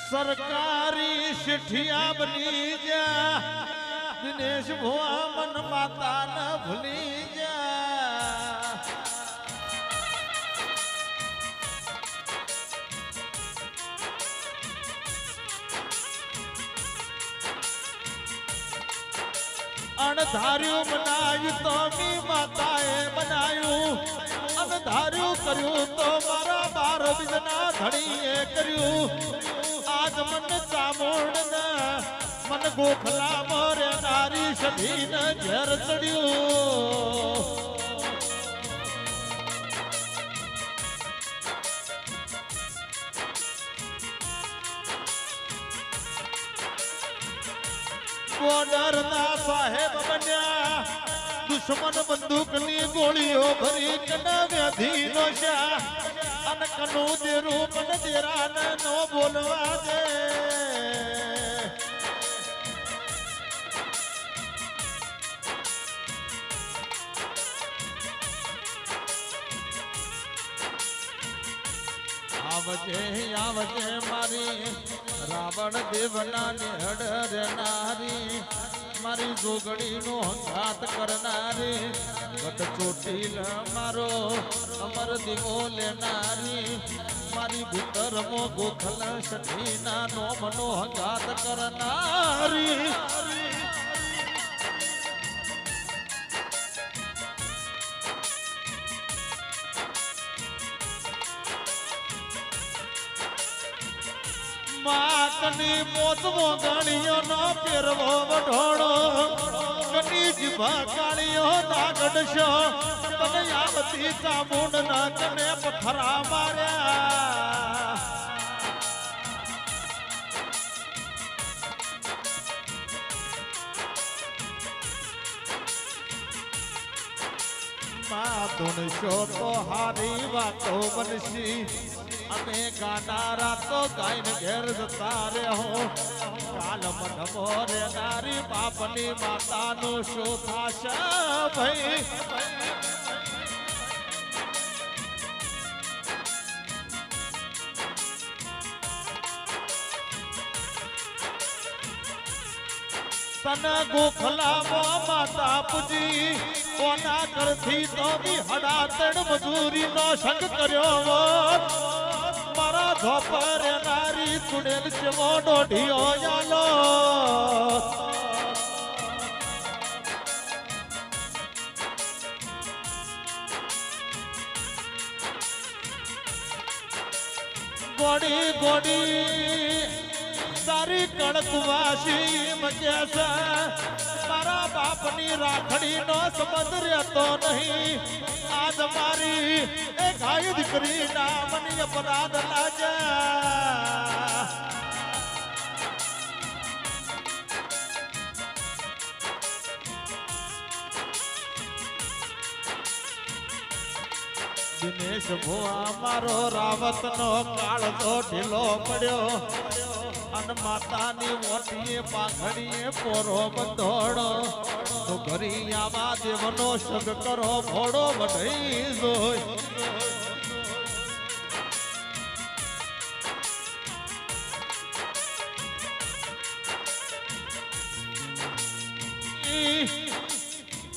सरकारी शिठिया बनी जा दिनेश भुआ मन माता न भूली जा अणधार्यु बनायु तो मी माताए बनायु अणधार्यु कर्यु तो मारा बार बिजना धड़ीए कर्यु आज मन चामुंड न मन गोखला मोरे नारी सभी न झर चढ़्यु बॉर्डर ना साहेब बन्या दुश्मन बंदूक नी गोलियों भरी कना व्याधि नोशा अन कनु दे रूप न तेरा नो बोलवा दे आवजे मारी रावण देवना ने हडर नारी मारी जोगड़ी नो हंगात करनारी गट चोटील मारो अमर दिवो लेनारी मारी भीतर मो गोखल सठीना नो मनो हंगात करनारी मातनी मोतमो गाड़ियों नो पेरवो वढोड़ो कनी जिभा कालियो ना गडशो तनयावती चामुंड ना कने पथरा मार्या मातुन शो तो हारी वातो बनसी अने गानारा तो गायन घेर जता रे हो काल मन मोरे नारी बापनी माता नो शो थाश भई तन गोखला मो माता पुजी कोना करथी तो भी हड़ा तड़ मजूरी नो संग कर्यो वो मारा धोपर नारी चुड़ेल चमो डोढियो यालो गोड़ी गोड़ी सारी कणकवासी मजेसा मारा बापनी राखड़ी नो समझ तो नहीं आज मारी एक आई दिकरी नामनी अपराध लाजा दिनेश भुआ मारो रावत नो काल तो ढीलो पड़ो अन माता नी मोटी पाखड़ीए पोरो बंधोड़ो तो घरी आवा देवनो शग करो भोड़ो बढ़ई जोई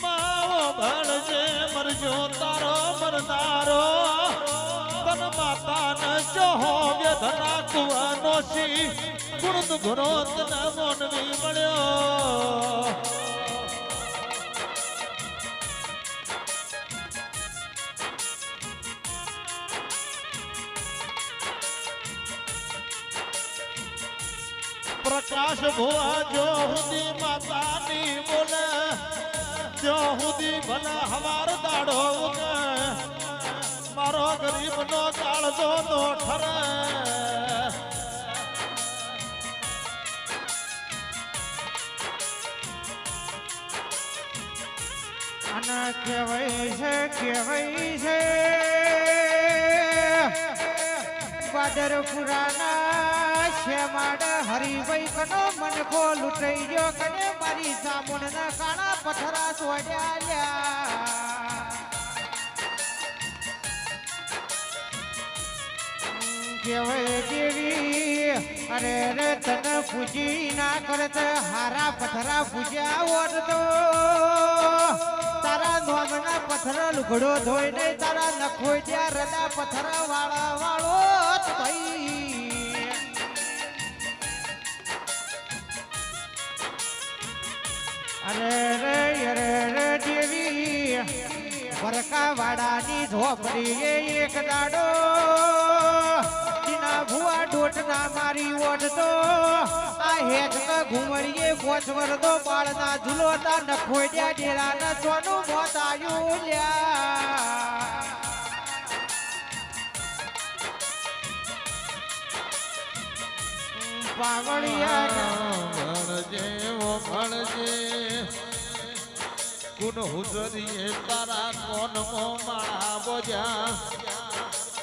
माओ भड़जे मरजो तारो मरदारो तन माता न जोहो व्यधना कुआ नोशी गुण घुरोत न मोन भी बड़ो प्रकाश भुआ जो हुदी माता नी बोले जो हुदी भला हमार दाड़ो मारो गरीब नो काल जो नो ठरे કેવાય છે બાદર પુરાના શેમાડ હરિભાઈ કનો મનખો લૂંટાઈ ગયો કને મારી સામુંડના કાણા પથરા સોડ્યા કેવાય દેવી અરે રે તને પૂજી ના કરત હારા પથરા પૂજ્યા હોત તો તારા નોમના પથર લુગડો ધોઈ નહીં તારા નખોઈ ત્યાં રદા પથરા વાળા વાળો ભાઈ અરે રે દેવી વરકા વાડાની ઝોપડી એક દાડો ભુવા ડોટ ના મારી ઓઢ તો આ હેજ ઘુમરીએ પોચવર તો બાળના ઝુલોતા નખોડ્યા ડેરા ના સોનું મોત આવ્યું લ્યા પાવળિયા ભણજે ઓ ભણજે કુન હુજરીએ તારા કોન મો માળા બોજા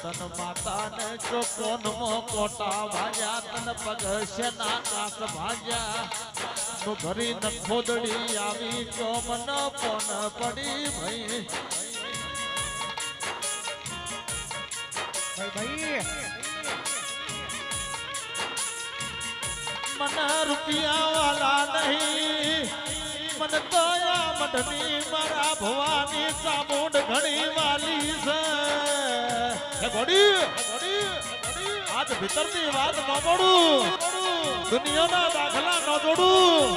તન માતા ને ચોકોન મો કોટા ભાજા તન પગ શેના કાસ ભાજા નો ઘરી ન ખોદડી આવી જો મન પોન પડી ભઈ ભાઈ મને રૂપિયા વાલા નહીં મન દયા મઢની મારા ભવાની ચામુંડ ઘણી વાલી છે હે ગોડી આજ ભીતરની વાત ન મોડું દુનિયાના દાખલા ન જોડું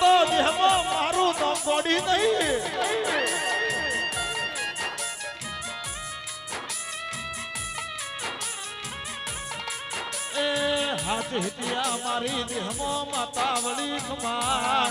તો દેહમાં મારું નામ ગોડી નહીં હાથ હિતિયા મારી દેહમાં માતા વળી ખમા